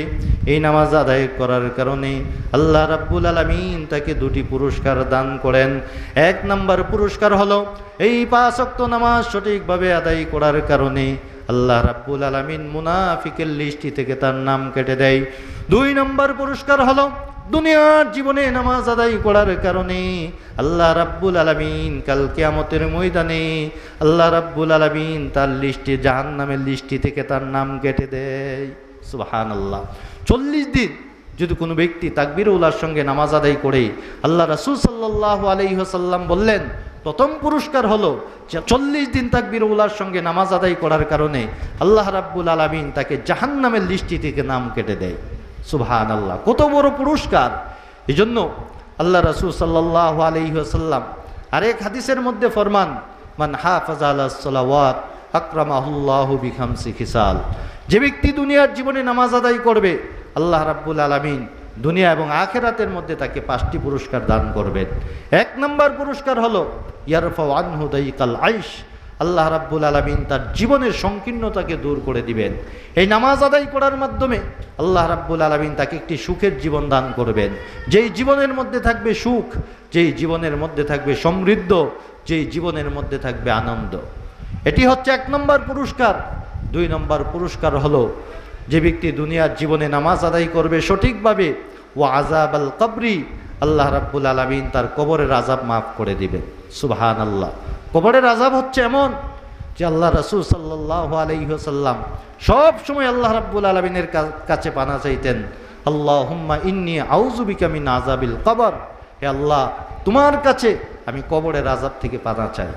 এই নামাজ আদায় করার কারণে আল্লাহ রাব্বুল আলামিন তাকে 2টি পুরস্কার দান করেন। 1 নম্বর পুরস্কার হলো এই 5 ওয়াক্ত নামাজ সঠিকভাবে আদায় করার কারণে আল্লাহ রাব্বুল আলামিন মুনাফিকের লিস্টি থেকে তার নাম কেটে দেয়। 2 নম্বর পুরস্কার হলো দুনিয়ার জীবনে নামাজ আদায় করার কারণে আল্লাহ রাব্বুল আলামিন কাল কিয়ামতের ময়দানে আল্লাহ রাব্বুল আলামিন তার লিস্টে, জাহান্নামের লিস্টি থেকে তার নাম কেটে দেয়। সুবহানাল্লাহ। 40 দিন যদি কোনো ব্যক্তি তাকবীরুল্লাহর সঙ্গে নামাজ আদায় করে, আল্লাহ রাসূল সাল্লাল্লাহু আলাইহি ওয়াসাল্লাম বললেন, প্রথম পুরস্কার হলো যে 40 দিন তাকবীরুল্লাহর সঙ্গে নামাজ আদায় করার কারণে আল্লাহ রাব্বুল আলামিন তাকে জাহান্নামের লিস্টি থেকে নাম কেটে দেয়। সুবহানাল্লাহ, কত বড় পুরস্কার! এজন্য আল্লাহ রাসূল সাল্লাল্লাহু আলাইহি ওয়াসাল্লাম আরেক হাদিসের মধ্যে ফরমান, মান হাফাযা আলাস সালাওয়াত আকরামাহুল্লাহু বিখামসি খিসাল। যে ব্যক্তি দুনিয়ার জীবনে নামাজ আদায় করবে, আল্লাহ রাব্বুল আলামিন দুনিয়া এবং আখিরাতের মধ্যে তাকে 5টি পুরস্কার দান করবেন। 1 নম্বর পুরস্কার হলো ইয়ারফাউ আনহু দাইকাল আইশ। আল্লাহ রাব্বুল আলামিন তার জীবনের সংকীর্ণতাকে দূর করে দিবেন। এই নামাজ আদায় করার মাধ্যমে আল্লাহ রাব্বুল আলামিন তাকে একটি সুখের জীবন দান করবেন, যেই জীবনের মধ্যে থাকবে সুখ, যেই জীবনের মধ্যে থাকবে সমৃদ্ধ, যেই জীবনের মধ্যে থাকবে আনন্দ। এটি হচ্ছে 1 নম্বর পুরস্কার। 2 নম্বর পুরস্কার হলো যে ব্যক্তি দুনিয়ার জীবনে নামাজ আদায় করবে সঠিকভাবে, ওয়া আযাবাল কবরি, আল্লাহ রাব্বুল আলামিন তার কবরের আযাব মাফ করে দিবেন। সুবহানাল্লাহ। কবরের আযাব হচ্ছে এমন যে আল্লাহ রাসূল সাল্লাল্লাহু আলাইহি ওয়াসাল্লাম সব সময় আল্লাহ রাব্বুল আলামিনের কাছে পানা চাইতেন, আল্লাহুম্মা ইন্নী আউযু বিকা মিন আযাবিল কবর। হে আল্লাহ, তোমার কাছে আমি কবরের আযাব থেকে পানা চাই।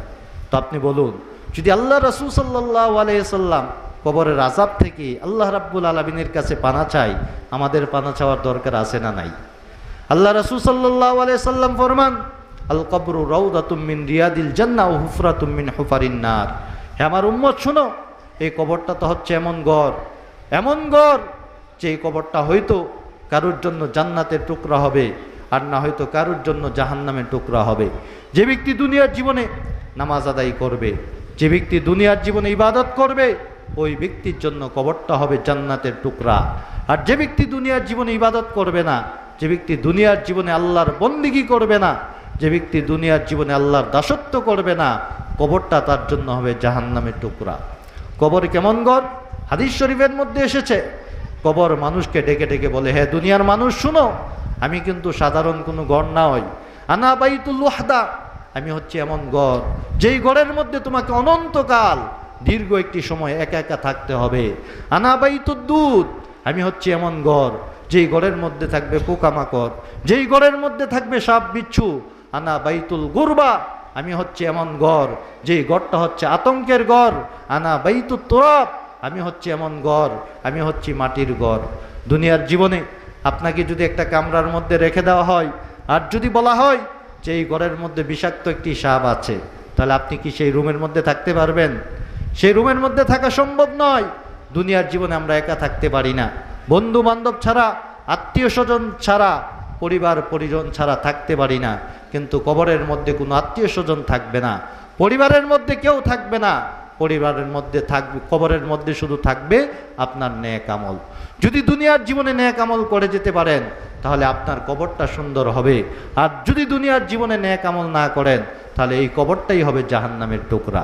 তো আপনি বলুন, যদি আল্লাহ রাসূল সাল্লাল্লাহু আলাইহি ওয়াসাল্লাম কবরের আযাব থেকে আল্লাহ রাব্বুল আলামিনের কাছে পানা চাই, আমাদের পানা চাওয়ার দরকার আছে না নাই? আল্লাহ রাসূল সাল্লাল্লাহু আলাইহি ওয়াসাল্লাম ফরমান, আল কবরু রাউদাতুম মিন রিয়াদিল জান্নাহ ওয়া হুফরাতুম মিন হুফারিন নার। হে আমার উম্মত শোনো, এই কবরটা তো হচ্ছে এমন ঘর যে এই কবরটা হয়তো কারোর জন্য জান্নাতের টুকরা হবে, আর না হয়তো কারোর জন্য জাহান্নামের টুকরা হবে। যে ব্যক্তি দুনিয়ার জীবনে নামাজ আদায় করবে, যে ব্যক্তি দুনিয়ার জীবনে ইবাদত করবে, ওই ব্যক্তির জন্য কবরটা হবে জান্নাতের টুকরা। আর যে ব্যক্তি দুনিয়ার জীবনে ইবাদত করবে না, যে ব্যক্তি দুনিয়ার জীবনে আল্লাহর বন্দেগী করবে না, যে ব্যক্তি দুনিয়ার জীবনে আল্লাহর দাসত্ব করবে না, কবরটা তার জন্য হবে জাহান্নামের টুকরা। কবর কেমন ঘর? হাদিস শরীফের মধ্যে এসেছে, কবর মানুষকে ডেকে ডেকে বলে, হে দুনিয়ার মানুষ শুনো, আমি কিন্তু সাধারণ কোনো ঘর নই। আনা বাইতুল ওয়াহদা, আমি হচ্ছে এমন ঘর যেই ঘরের মধ্যে তোমাকে অনন্তকাল দীর্ঘ একটি সময় একা একা থাকতে হবে। আনা বাইতুদ দুদ, আমি হচ্ছে এমন ঘর যেই ঘরের মধ্যে থাকবে পোকামাকড়, যেই ঘরের মধ্যে থাকবে সাপ বিচ্ছু। আনা বাইতুল গুরবা, আমি হচ্ছে এমন ঘর যেই ঘরটা হচ্ছে আতঙ্কের ঘর। আনা বাইতুত তুরাব, আমি হচ্ছে এমন ঘর, আমি হচ্ছি মাটির ঘর। দুনিয়ার জীবনে আপনাকে যদি একটা কামরার মধ্যে রেখে দেওয়া হয়, আর যদি বলা হয় যে এই ঘরের মধ্যে বিষাক্ত একটি সাপ আছে, তাহলে আপনি কি সেই রুমের মধ্যে থাকতে পারবেন? সেই রুমের মধ্যে থাকা সম্ভব নয়। দুনিয়ার জীবনে আমরা একা থাকতে পারি না, বন্ধু বান্ধব ছাড়া, আত্মীয় স্বজন ছাড়া, পরিবার পরিজন ছাড়া থাকতে পারি না। কিন্তু কবরের মধ্যে কোনো আত্মীয় স্বজন থাকবে না, পরিবারের মধ্যে কেউ থাকবে না। পরিবারের মধ্যে থাকবে, কবরের মধ্যে শুধু থাকবে আপনার নেক আমল। যদি দুনিয়ার জীবনে নেক আমল করে যেতে পারেন, তাহলে আপনার কবরটা সুন্দর হবে। আর যদি দুনিয়ার জীবনে নেক আমল না করেন, তাহলে এই কবরটাই হবে জাহান্নামের টুকরা।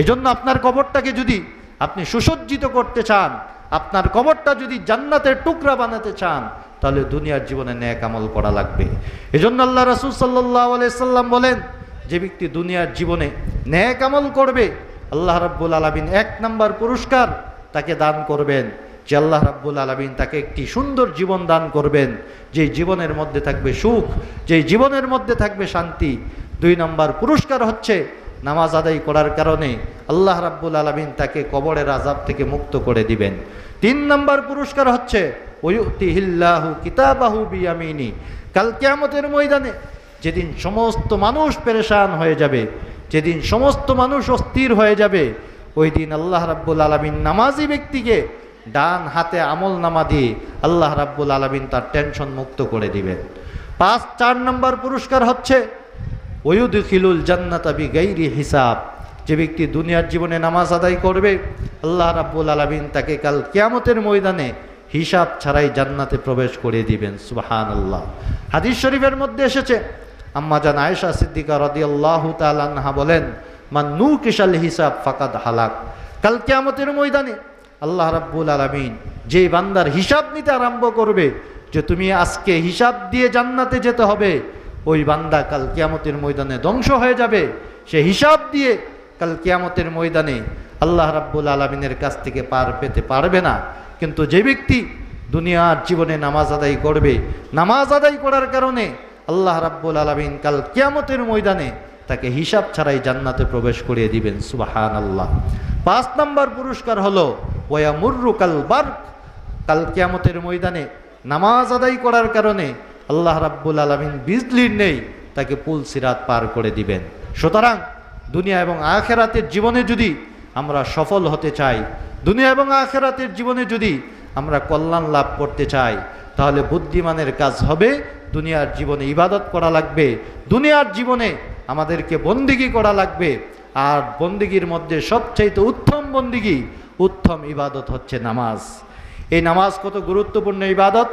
এজন্য আপনার কবরটাকে যদি আপনি সুসজ্জিত করতে চান, আপনার কবরটা যদি জান্নাতের টুকরা বানাতে চান, তাহলে দুনিয়ার জীবনে নেক আমল করা লাগবে। এজন্য আল্লাহ রাসূল সাল্লাল্লাহু আলাইহি সাল্লাম বলেন, যে ব্যক্তি দুনিয়ার জীবনে নেক আমল করবে, আল্লাহ রাব্বুল আলামিন 1 নম্বর পুরস্কার তাকে দান করবেন, যে আল্লাহ রাব্বুল আলামিন তাকে একটি সুন্দর জীবন দান করবেন, যেই জীবনের মধ্যে থাকবে সুখ, যেই জীবনের মধ্যে থাকবে শান্তি। 2 নম্বর পুরস্কার হচ্ছে নামাজ আদায় করার কারণে আল্লাহ রাব্বুল আলামিন তাকে কবরের আযাব থেকে মুক্ত করে দিবেন। 3 নম্বর পুরস্কার হচ্ছে ওয়ুতিহিল্লাহু কিতাবাহু বিয়ামিনি, কাল কিয়ামতের ময়দানে যেদিন সমস্ত মানুষ পেরেশান হয়ে যাবে, যেদিন সমস্ত মানুষ অস্থির হয়ে যাবে, ওই দিন আল্লাহ রাব্বুল আলামিন নামাজি ব্যক্তিকে ডান হাতে আমল নামা দিয়ে আল্লাহ রাব্বুল আলামিন তার টেনশন মুক্ত করে দিবেন। 4 নম্বর পুরস্কার হচ্ছে ওয়ুদখিলুল জান্নাতা বিগাইরি হিসাব, যে ব্যক্তি দুনিয়ার জীবনে নামাজ আদায় করবে, আল্লাহ রাব্বুল আলামিন তাকে কাল কিয়ামতের ময়দানে হিসাব ছাড়াই জান্নাতে প্রবেশ করে দিবেন। সুবহানাল্লাহ। হাদিস শরীফের মধ্যে এসেছে, আম্মা জান আয়েশা সিদ্দিকা রাদিয়াল্লাহু তাআলা আনহা বলেন, মান নুকিশাল হিসাব ফাকাদ হালাক। কাল কিয়ামতের ময়দানে আল্লাহ রাব্বুল আলামিন যে বান্দার হিসাব নিতে আরম্ভ করবে, যে তুমি আজকে হিসাব দিয়ে জান্নাতে যেতে হবে, ওই বান্দা কাল কিয়ামতের ময়দানে ধ্বংস হয়ে যাবে। সে হিসাব দিয়ে কাল কিয়ামতের ময়দানে আল্লাহ রাব্বুল আলামিনের কাছ থেকে পার পেতে পারবে না। কিন্তু যে ব্যক্তি দুনিয়ার জীবনে নামাজ আদায় করবে, নামাজ আদায় করার কারণে আল্লাহ রাব্বুল আলামিন কাল কিয়ামতের ময়দানে তাকে হিসাব ছাড়াই জান্নাতে প্রবেশ করিয়ে দিবেন। সুবহানাল্লাহ। 5 নম্বর পুরস্কার হলো ওয়ামুররু কাল বারক, কাল কিয়ামতের ময়দানে নামাজ আদায় করার কারণে আল্লাহ রাব্বুল আলামিন বিজলির নেই তাকে পুল সিরাত পার করে দিবেন। সুতরাং দুনিয়া এবং আখিরাতের জীবনে যদি আমরা সফল হতে চাই, দুনিয়া এবং আখিরাতের জীবনে যদি আমরা কল্যাণ লাভ করতে চাই, তাহলে বুদ্ধিমানের কাজ হবে দুনিয়ার জীবনে ইবাদত করা লাগবে, দুনিয়ার জীবনে আমাদেরকে বন্দিগি করা লাগবে। আর বন্দিগির মধ্যে সবচাইতে উত্তম বন্দিগি, উত্তম ইবাদত হচ্ছে নামাজ। এই নামাজ কত গুরুত্বপূর্ণ ইবাদত,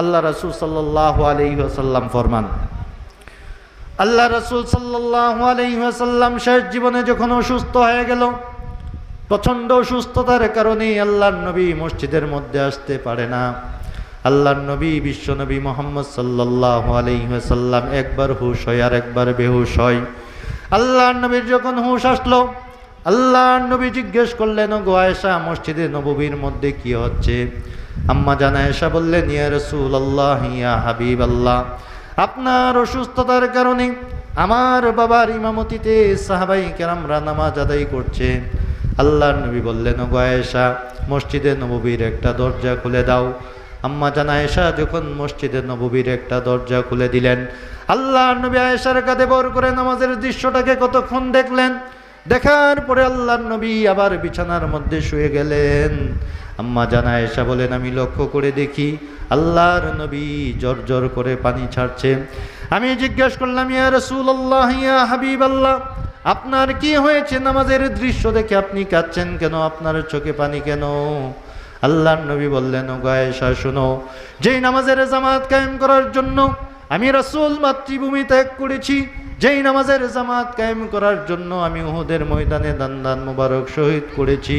আল্লাহ রাসূল সাল্লাল্লাহু আলাইহি ওয়াসাল্লাম ফরমান, আল্লাহ রাসূল সাল্লাল্লাহু আলাইহি ওয়াসাল্লাম শেষ জীবনে যখন অসুস্থ হয়ে গেল, প্রচণ্ড অসুস্থতার কারণে আল্লাহর নবী মসজিদের মধ্যে আসতে পারে না। আল্লাহর নবী বিশ্বনবী মুহাম্মদ সাল্লাল্লাহু আলাইহি ওয়াসাল্লাম একবার হুশ হয় আর একবার বেহুশ হয়। আল্লাহর নবীর যখন হুশ আসলো, আল্লাহর নবী জিজ্ঞেস করলেন, গো আয়েশা, মসজিদে নববীর মধ্যে কি হচ্ছে? আম্মা জান আয়েশা বললেন, ইয়া রাসূলুল্লাহ, ইয়া হাবিবাল্লাহ, আপনার অসুস্থতার কারণে আমার বাবার ইমামতিতে সাহাবাই কেরামরা নামাজ আদায় করছে। আল্লাহর নবী বললেন, গো আয়েশা, মসজিদে নববীর একটা দরজা খুলে দাও। আম্মা জান আয়েশা যখন মসজিদে নববীর একটা দরজা খুলে দিলেন, আল্লাহর নবী আয়েশার কাঁধে ভর করে নামাজের দৃশ্যটাকে কতক্ষণ দেখলেন। দেখার পরে আল্লাহর নবী আবার বিছানার মধ্যে শুয়ে গেলেন। আম্মা জান আয়েশা বলেন, আমি লক্ষ্য করে দেখি আল্লাহর নবী জর জর করে পানি ছাড়ছে। আমি জিজ্ঞেস করলাম, ইয়া রাসূলুল্লাহ, ইয়া হাবিবাল্লাহ, আপনার কি হয়েছে? নামাজের দৃশ্য দেখে আপনি কাঁদছেন কেন? আপনার চোখে পানি কেন? আল্লাহর নবী বললেন, ও আয়েশা, শোনো, যেই নামাজের জামাত কায়েম করার জন্য আমি রাসূল মাতৃভূমি ত্যাগ করেছি, যেই নামাজের জামাত কায়েম করার জন্য আমি উহুদের ময়দানে দান মুবারক শহীদ করেছি